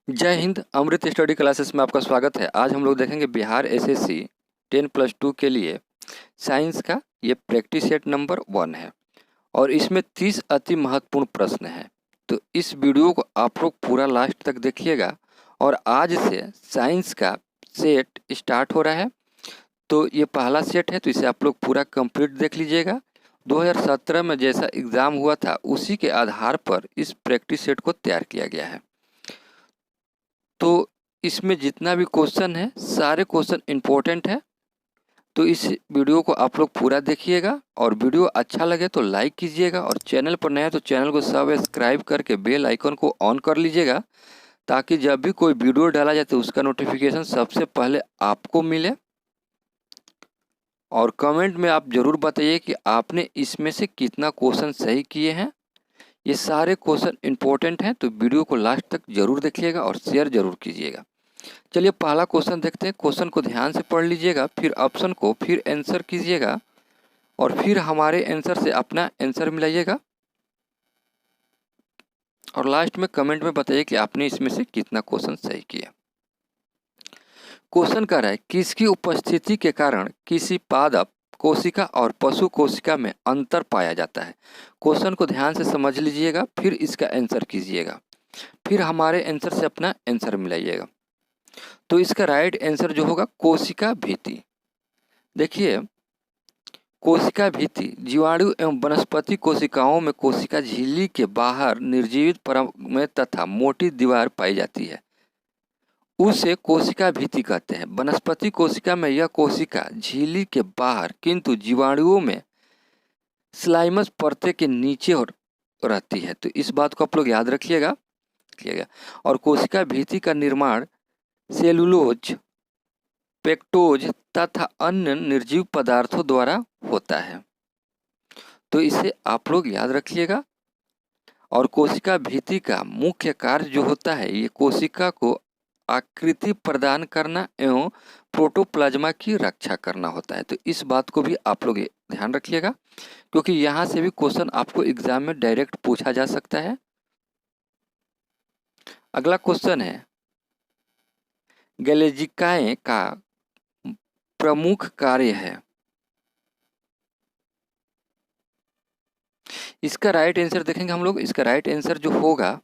जय हिंद। अमृत study classes में आपका स्वागत है। आज हम लोग देखेंगे बिहार एसएससी 10+2 के लिए साइंस का ये प्रैक्टिस सेट नंबर 1 है और इसमें 30 अति महत्वपूर्ण प्रश्न हैं। तो इस वीडियो को आप लोग पूरा लास्ट तक देखिएगा और आज से साइंस का सेट स्टार्ट हो रहा है। तो ये पहला सेट है, तो इसे आप लोग पूरा कंप्लीट देख लीजिएगा। 2017 में जैसा एग्ज़ाम हुआ था उसी के आधार पर इस प्रैक्टिस सेट को तैयार किया गया है। तो इसमें जितना भी क्वेश्चन है सारे क्वेश्चन इम्पोर्टेंट है। तो इस वीडियो को आप लोग पूरा देखिएगा और वीडियो अच्छा लगे तो लाइक कीजिएगा और चैनल पर नया है तो चैनल को सब्सक्राइब करके बेल आइकन को ऑन कर लीजिएगा ताकि जब भी कोई वीडियो डाला जाए तो उसका नोटिफिकेशन सबसे पहले आपको मिले। और कमेंट में आप ज़रूर बताइए कि आपने इसमें से कितना क्वेश्चन सही किए हैं। ये सारे क्वेश्चन इम्पोर्टेंट हैं, तो वीडियो को लास्ट तक जरूर देखिएगा और शेयर जरूर कीजिएगा। चलिए पहला क्वेश्चन देखते हैं। क्वेश्चन को ध्यान से पढ़ लीजिएगा, फिर ऑप्शन को फिर आंसर कीजिएगा और फिर हमारे आंसर से अपना आंसर मिलाइएगा और लास्ट में कमेंट में बताइए कि आपने इसमें से कितना क्वेश्चन सही किया। क्वेश्चन कह रहा है किसकी उपस्थिति के कारण किसी पादप कोशिका और पशु कोशिका में अंतर पाया जाता है। क्वेश्चन को ध्यान से समझ लीजिएगा, फिर इसका आंसर कीजिएगा, फिर हमारे आंसर से अपना आंसर मिलाइएगा। तो इसका राइट आंसर जो होगा कोशिका भित्ति। देखिए, कोशिका भित्ति जीवाणु एवं वनस्पति कोशिकाओं में कोशिका झिल्ली के बाहर निर्जीवित परत में तथा मोटी दीवार पाई जाती है, उसे कोशिका भित्ति कहते हैं। वनस्पति कोशिका में यह कोशिका झिल्ली के बाहर किंतु जीवाणुओं में स्लाइमस परते के नीचे रहती है। तो इस बात को आप लोग याद रखिएगा। और कोशिका भित्ति का निर्माण सेलुलोज, पेक्टोज तथा अन्य निर्जीव पदार्थों द्वारा होता है। तो इसे आप लोग याद रखिएगा। और कोशिका भित्ति का मुख्य कार्य जो होता है ये कोशिका को आकृति प्रदान करना एवं प्रोटोप्लाज्मा की रक्षा करना होता है। तो इस बात को भी आप लोग ध्यान रखिएगा क्योंकि यहाँ से भी क्वेश्चन आपको एग्जाम में डायरेक्ट पूछा जा सकता है। अगला क्वेश्चन है गैलेजिकाएं का प्रमुख कार्य है। इसका राइट आंसर देखेंगे हम लोग। इसका राइट आंसर जो होगा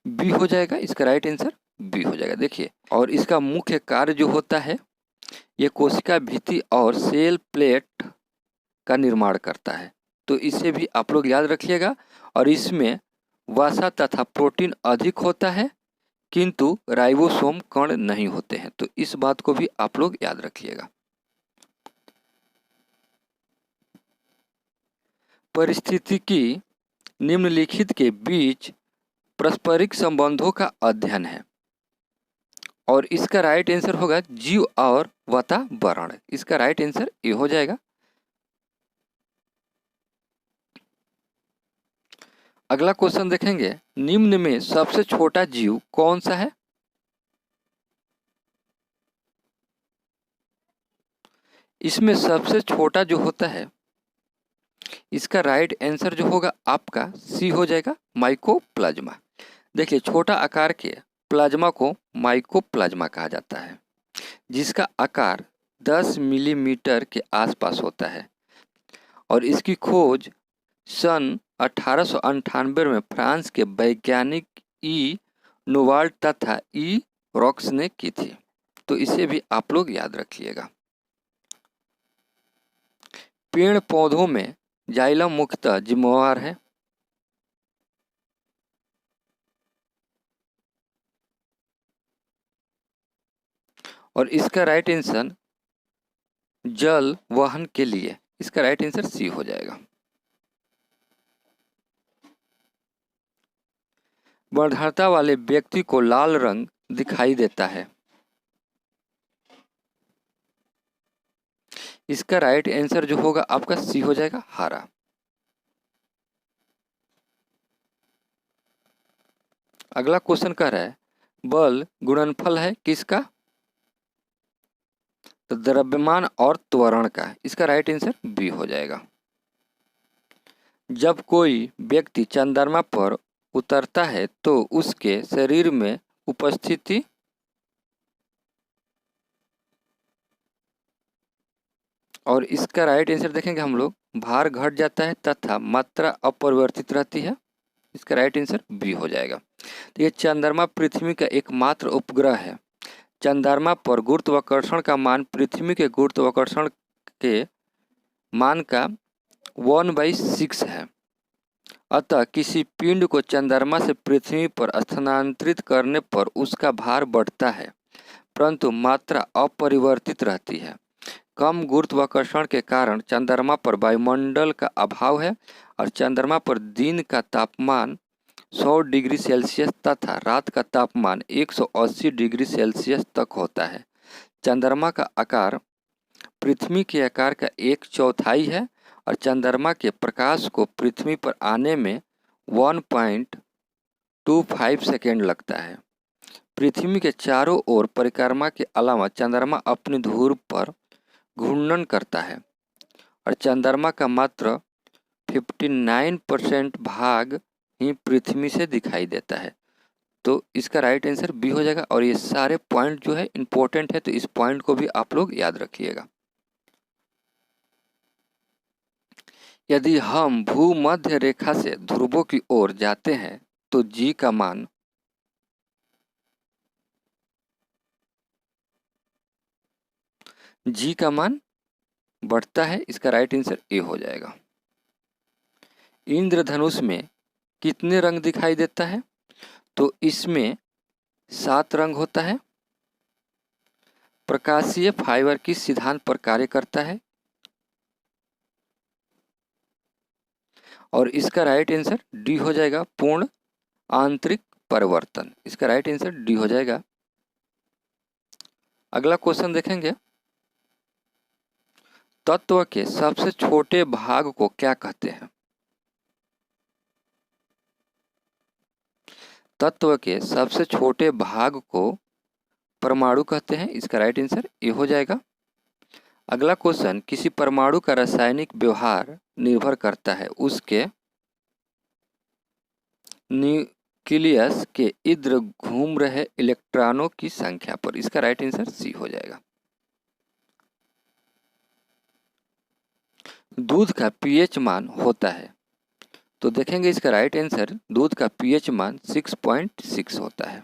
बी हो जाएगा। इसका राइट आंसर बी हो जाएगा। देखिए, और इसका मुख्य कार्य जो होता है ये कोशिका भित्ति और सेल प्लेट का निर्माण करता है। तो इसे भी आप लोग याद रखिएगा। और इसमें वसा तथा प्रोटीन अधिक होता है किंतु राइबोसोम कण नहीं होते हैं। तो इस बात को भी आप लोग याद रखिएगा। परिस्थितिकी निम्नलिखित के बीच पारस्परिक संबंधों का अध्ययन है और इसका राइट आंसर होगा जीव और वातावरण। इसका राइट आंसर ये हो जाएगा। अगला क्वेश्चन देखेंगे, निम्न में सबसे छोटा जीव कौन सा है। इसमें सबसे छोटा जो होता है इसका राइट आंसर जो होगा आपका सी हो जाएगा, माइकोप्लाज्मा। देखिए, छोटा आकार के प्लाज्मा को माइकोप्लाज्मा कहा जाता है जिसका आकार 10 मिलीमीटर के आसपास होता है और इसकी खोज सन 1898 में फ्रांस के वैज्ञानिक ई नोवाल्ट तथा ई रॉक्स ने की थी। तो इसे भी आप लोग याद रखिएगा। पेड़ पौधों में जाइलम मुख्यतः जिम्मेवार है। और इसका राइट आंसर जल वहन के लिए। इसका राइट आंसर सी हो जाएगा। वर्धनता वाले व्यक्ति को लाल रंग दिखाई देता है। इसका राइट आंसर जो होगा आपका सी हो जाएगा, हरा। अगला क्वेश्चन कह रहा है बल गुणनफल है किसका। तो द्रव्यमान और त्वरण का। इसका राइट आंसर बी हो जाएगा। जब कोई व्यक्ति चंद्रमा पर उतरता है तो उसके शरीर में उपस्थिति और इसका राइट आंसर देखेंगे हम लोग, भार घट जाता है तथा मात्रा अपरिवर्तित रहती है। इसका राइट आंसर बी हो जाएगा। तो ये चंद्रमा पृथ्वी का एकमात्र उपग्रह है। चंद्रमा पर गुरुत्वाकर्षण का मान पृथ्वी के गुरुत्वाकर्षण के मान का 1/6 है। अतः किसी पिंड को चंद्रमा से पृथ्वी पर स्थानांतरित करने पर उसका भार बढ़ता है, परंतु मात्रा अपरिवर्तित रहती है। कम गुरुत्वाकर्षण के कारण चंद्रमा पर वायुमंडल का अभाव है और चंद्रमा पर दिन का तापमान 100 डिग्री सेल्सियस तथा रात का तापमान 180 डिग्री सेल्सियस तक होता है। चंद्रमा का आकार पृथ्वी के आकार का 1/4 है और चंद्रमा के प्रकाश को पृथ्वी पर आने में 1.25 सेकेंड लगता है। पृथ्वी के चारों ओर परिक्रमा के अलावा चंद्रमा अपनी धुरी पर घूर्णन करता है और चंद्रमा का मात्र 59% भाग ही पृथ्वी से दिखाई देता है। तो इसका राइट आंसर बी हो जाएगा। और ये सारे पॉइंट जो है इंपॉर्टेंट है, तो इस पॉइंट को भी आप लोग याद रखिएगा। यदि हम भूमध्य रेखा से ध्रुवों की ओर जाते हैं तो जी का मान बढ़ता है। इसका राइट आंसर ए हो जाएगा। इंद्रधनुष में कितने रंग दिखाई देता है? तो इसमें 7 रंग होता है। प्रकाशीय फाइबर किस सिद्धांत पर कार्य करता है? और इसका राइट आंसर डी हो जाएगा, पूर्ण आंतरिक परिवर्तन। इसका राइट आंसर डी हो जाएगा। अगला क्वेश्चन देखेंगे, तत्व के सबसे छोटे भाग को क्या कहते हैं? तत्व के सबसे छोटे भाग को परमाणु कहते हैं। इसका राइट आंसर ए हो जाएगा। अगला क्वेश्चन, किसी परमाणु का रासायनिक व्यवहार निर्भर करता है उसके न्यूक्लियस के इर्द घूम रहे इलेक्ट्रॉनों की संख्या पर। इसका राइट आंसर सी हो जाएगा। दूध का पीएच मान होता है, तो देखेंगे इसका राइट आंसर, दूध का पीएच मान 6.6 होता है।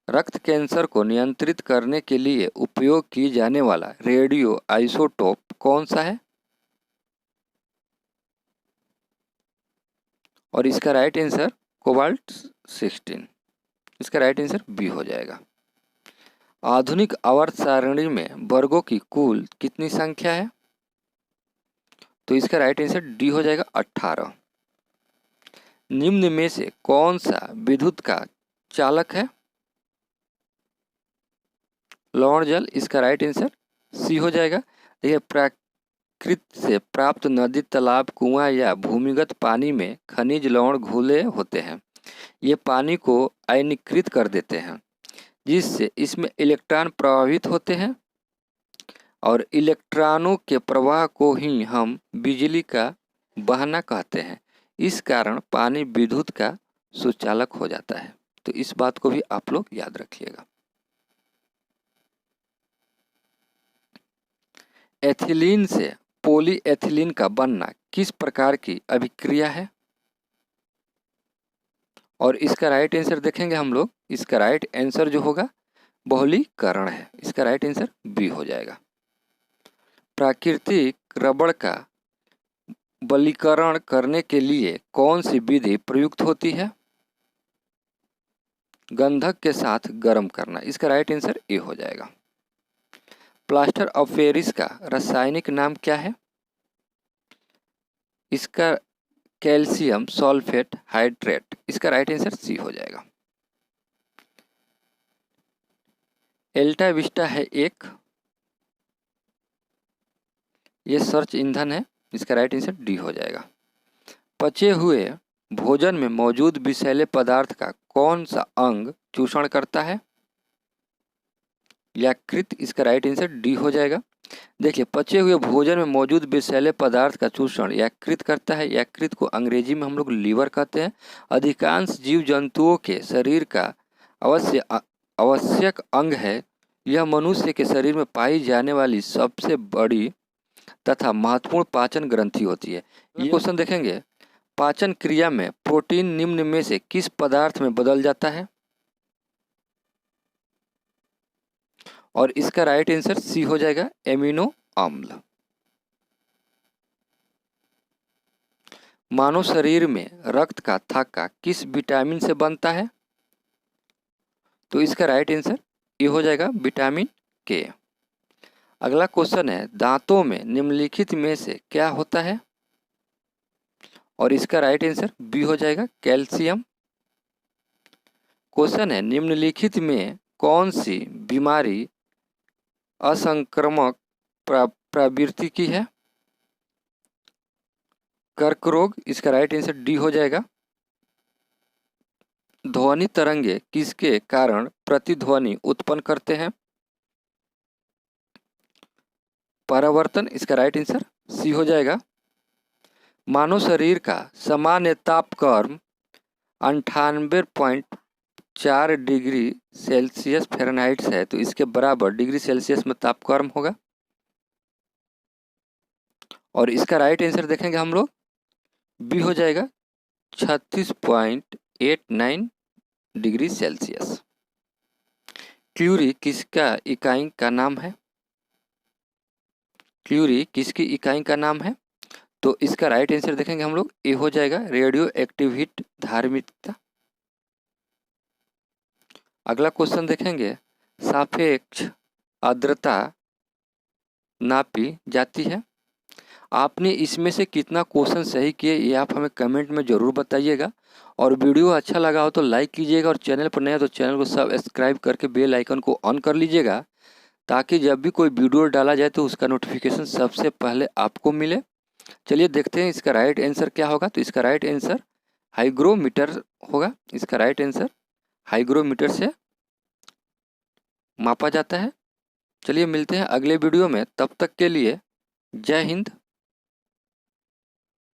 रक्त कैंसर को नियंत्रित करने के लिए उपयोग की जाने वाला रेडियो आइसोटोप कौन सा है? और इसका राइट आंसर कोबाल्ट 16। इसका राइट आंसर बी हो जाएगा। आधुनिक आवर्त सारणी में वर्गों की कुल कितनी संख्या है? तो इसका राइट आंसर डी हो जाएगा, 18। निम्न में से कौन सा विद्युत का चालक है? लवण जल। इसका राइट आंसर सी हो जाएगा। देखिए, प्रकृति से प्राप्त नदी, तालाब, कुआं या भूमिगत पानी में खनिज लवण घुले होते हैं। ये पानी को आयनीकृत कर देते हैं, जिससे इसमें इलेक्ट्रॉन प्रवाहित होते हैं और इलेक्ट्रॉनों के प्रवाह को ही हम बिजली का बहना कहते हैं। इस कारण पानी विद्युत का सुचालक हो जाता है। तो इस बात को भी आप लोग याद रखिएगा। एथिलीन से पॉलीएथिलीन का बनना किस प्रकार की अभिक्रिया है? और इसका राइट आंसर देखेंगे हम लोग, इसका राइट आंसर जो होगा बहुलीकरण है। इसका राइट आंसर बी हो जाएगा। प्राकृतिक रबड़ का बलीकरण करने के लिए कौन सी विधि प्रयुक्त होती है? गंधक के साथ गर्म करना। इसका राइट आंसर ए हो जाएगा। प्लास्टर ऑफ पेरिस का रासायनिक नाम क्या है? इसका कैल्शियम सल्फेट हाइड्रेट। इसका राइट आंसर सी हो जाएगा। एल्टा विस्टा है एक, ये सर्च ईंधन है। इसका राइट आंसर डी हो जाएगा। पचे हुए भोजन में मौजूद विषैले पदार्थ का कौन सा अंग चूषण करता है? यकृत। इसका राइट आंसर डी हो जाएगा। देखिए, पचे हुए भोजन में मौजूद विषैले पदार्थ का चूषण यकृत करता है। यकृत को अंग्रेजी में हम लोग लीवर कहते हैं। अधिकांश जीव जंतुओं के शरीर का आवश्यक अंग है। यह मनुष्य के शरीर में पाई जाने वाली सबसे बड़ी तथा महत्वपूर्ण पाचन ग्रंथि होती है। ये क्वेश्चन देखेंगे, पाचन क्रिया में प्रोटीन निम्न में से किस पदार्थ में बदल जाता है? और इसका राइट आंसर सी हो जाएगा, एमिनो अम्ल। मानव शरीर में रक्त का थक्का किस विटामिन से बनता है? तो इसका राइट आंसर ये हो जाएगा, विटामिन के। अगला क्वेश्चन है, दांतों में निम्नलिखित में से क्या होता है? और इसका राइट आंसर बी हो जाएगा, कैल्शियम। क्वेश्चन है, निम्नलिखित में कौन सी बीमारी असंक्रामक प्रवृत्ति की है? कर्क रोग। इसका राइट आंसर डी हो जाएगा। ध्वनि तरंगे किसके कारण प्रतिध्वनि उत्पन्न करते हैं? परावर्तन। इसका राइट आंसर सी हो जाएगा। मानव शरीर का सामान्य तापक्रम 98.4 डिग्री सेल्सियस फ़ारेनहाइट है, तो इसके बराबर डिग्री सेल्सियस में तापक्रम होगा। और इसका राइट आंसर देखेंगे हम लोग, बी हो जाएगा, 36.89 डिग्री सेल्सियस। क्यूरी किसका इकाई का नाम है? क्यूरी किसकी इकाई का नाम है? तो इसका राइट आंसर देखेंगे हम लोग, ए हो जाएगा, रेडियो एक्टिविटी धार्मिकता। अगला क्वेश्चन देखेंगे, सापेक्ष आर्द्रता नापी जाती है। आपने इसमें से कितना क्वेश्चन सही किए ये आप हमें कमेंट में ज़रूर बताइएगा। और वीडियो अच्छा लगा हो तो लाइक कीजिएगा, और चैनल पर नया हो तो चैनल को सब्सक्राइब करके बेल आइकन को ऑन कर लीजिएगा, ताकि जब भी कोई वीडियो डाला जाए तो उसका नोटिफिकेशन सबसे पहले आपको मिले। चलिए देखते हैं इसका राइट आंसर क्या होगा। तो इसका राइट आंसर हाइग्रोमीटर होगा। इसका राइट आंसर हाइग्रोमीटर से मापा जाता है। चलिए मिलते हैं अगले वीडियो में, तब तक के लिए जय हिंद।